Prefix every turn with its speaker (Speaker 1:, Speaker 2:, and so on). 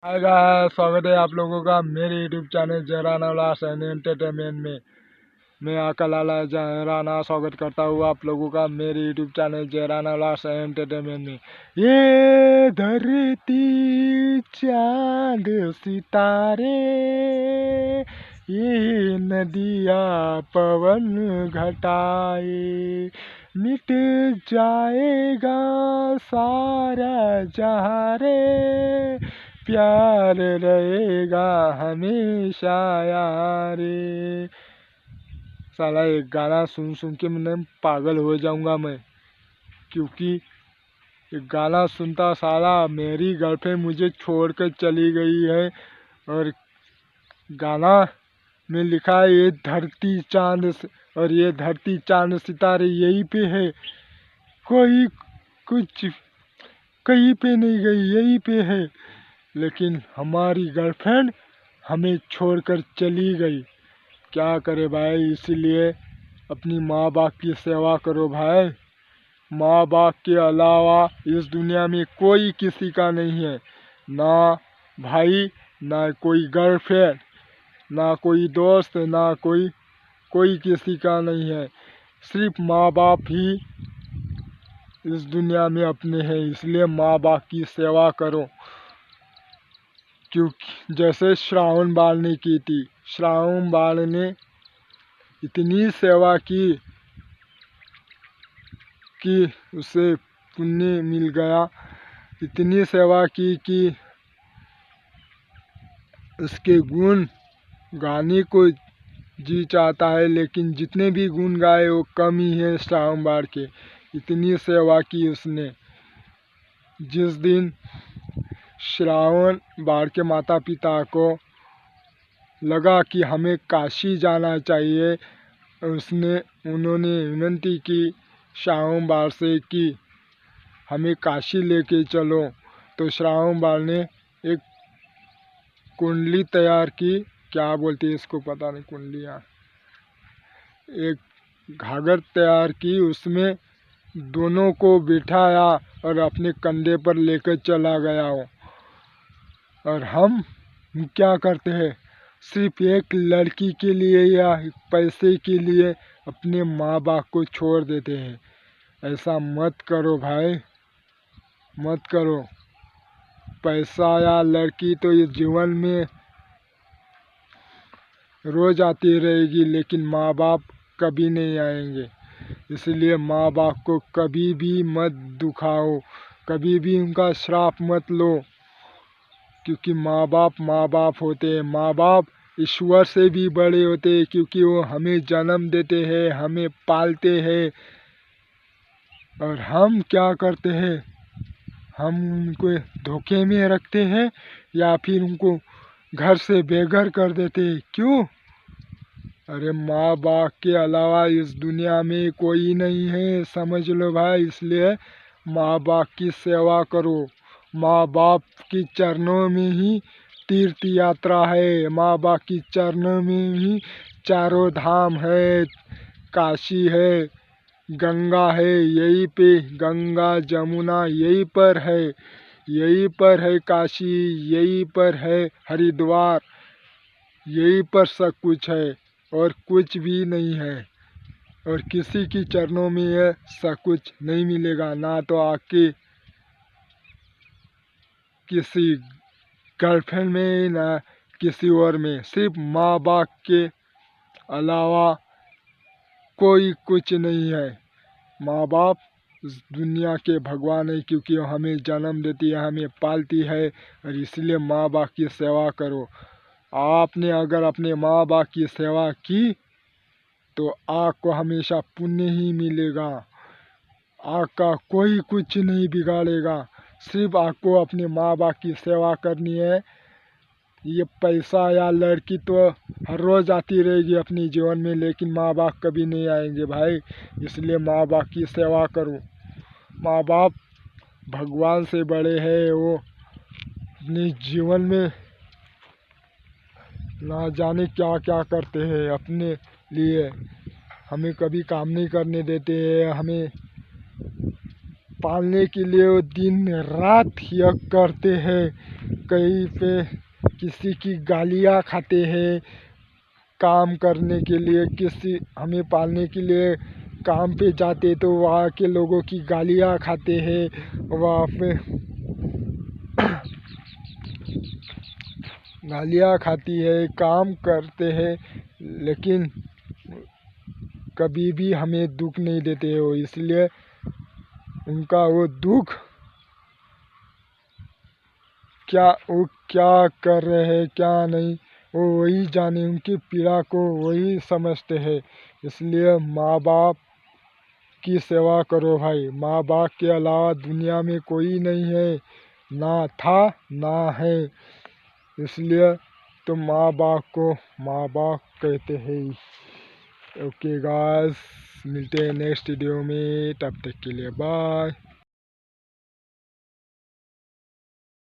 Speaker 1: Hi guys, स्वागत है आप लोगों का मेरे YouTube channel Jairana Ullas and entertainment में। मैं आका लाला जयराना स्वागत करता हूँ आप लोगों का मेरे YouTube channel Jairana Ullas and entertainment में। ये धरती चांद सितारे, ये नदिया पवन घटाए, मिट जाएगा सारा जहाँ रे, प्यार रहेगा हमेशा यारे। साला एक गाना सुन सुन के मैं पागल हो जाऊंगा मैं, क्योंकि एक गाना सुनता साला मेरी गर्लफ्रेंड मुझे छोड़कर चली गई है। और गाना में लिखा है ये धरती चांद और ये धरती चांद सितारे यहीं पे है, कोई कुछ कहीं पे नहीं गई, यहीं पे है। लेकिन हमारी गर्लफ्रेंड हमें छोड़कर चली गई। क्या करे भाई, इसीलिए अपनी माँ बाप की सेवा करो भाई। माँ बाप के अलावा इस दुनिया में कोई किसी का नहीं है, ना भाई, ना कोई गर्लफ्रेंड, ना कोई दोस्त, ना कोई किसी का नहीं है। सिर्फ माँ बाप ही इस दुनिया में अपने हैं, इसलिए माँ बाप की सेवा करो। क्योंकि जैसे श्रावण बाल ने की थी, श्रावण बाल ने इतनी सेवा की कि उसे पुण्य मिल गया, इतनी सेवा की कि उसके गुण गाने को जी चाहता है, लेकिन जितने भी गुण गाए वो कम ही है श्रावण बाल के। इतनी सेवा की उसने। जिस दिन श्रावण बाल के माता पिता को लगा कि हमें काशी जाना चाहिए, उन्होंने विनती की श्रावण बाल से कि हमें काशी लेके चलो। तो श्रावण बाल ने एक कुंडली तैयार की, क्या बोलते हैं इसको पता नहीं, कुंडलियाँ, एक घाघर तैयार की, उसमें दोनों को बिठाया और अपने कंधे पर लेकर चला गया हो। और हम क्या करते हैं, सिर्फ एक लड़की के लिए या पैसे के लिए अपने माँ बाप को छोड़ देते हैं। ऐसा मत करो भाई, मत करो। पैसा या लड़की तो इस जीवन में रोज आती रहेगी, लेकिन माँ बाप कभी नहीं आएंगे। इसलिए माँ बाप को कभी भी मत दुखाओ, कभी भी उनका श्राप मत लो, क्योंकि माँ बाप होते हैं। माँ बाप ईश्वर से भी बड़े होते हैं, क्योंकि वो हमें जन्म देते हैं, हमें पालते हैं। और हम क्या करते हैं, हम उनको धोखे में रखते हैं या फिर उनको घर से बेघर कर देते हैं। क्यों? अरे माँ बाप के अलावा इस दुनिया में कोई नहीं है, समझ लो भाई। इसलिए माँ बाप की सेवा करो। माँ बाप के चरणों में ही तीर्थ यात्रा है, माँ बाप के चरणों में ही चारों धाम है, काशी है, गंगा है, यहीं पे गंगा जमुना यहीं पर है, यहीं पर है काशी, यहीं पर है हरिद्वार, यहीं पर सब कुछ है और कुछ भी नहीं है। और किसी की चरणों में यह सब कुछ नहीं मिलेगा, ना तो आके किसी गर्लफ्रेंड में, ना किसी और में। सिर्फ माँ बाप के अलावा कोई कुछ नहीं है। माँ बाप इस दुनिया के भगवान है, क्योंकि वो हमें जन्म देती है, हमें पालती है। और इसलिए माँ बाप की सेवा करो। आपने अगर अपने माँ बाप की सेवा की तो आपको हमेशा पुण्य ही मिलेगा। आपका कोई कुछ नहीं बिगाड़ेगा, सिर्फ आपको अपने माँ बाप की सेवा करनी है। ये पैसा या लड़की तो हर रोज़ आती रहेगी अपने जीवन में, लेकिन माँ बाप कभी नहीं आएंगे भाई। इसलिए माँ बाप की सेवा करो। माँ बाप भगवान से बड़े हैं, वो अपने जीवन में ना जाने क्या क्या करते हैं अपने लिए। हमें कभी काम नहीं करने देते हैं, हमें पालने के लिए वो दिन रात यज्ञ करते हैं। कहीं पे किसी की गालियाँ खाते हैं काम करने के लिए, किसी हमें पालने के लिए काम पे जाते तो वहाँ के लोगों की गालियाँ खाते हैं। वहाँ पे गालियाँ खाती है, काम करते हैं, लेकिन कभी भी हमें दुख नहीं देते हो। इसलिए उनका वो दुख वो क्या कर रहे हैं क्या नहीं, वो वही जाने, उनकी पीड़ा को वही समझते हैं। इसलिए माँ बाप की सेवा करो भाई। माँ बाप के अलावा दुनिया में कोई नहीं है, ना था ना है। इसलिए तो माँ बाप को माँ बाप कहते हैं। ओके गाइस, मिलते हैं नेक्स्ट वीडियो में, तब तक के लिए बाय।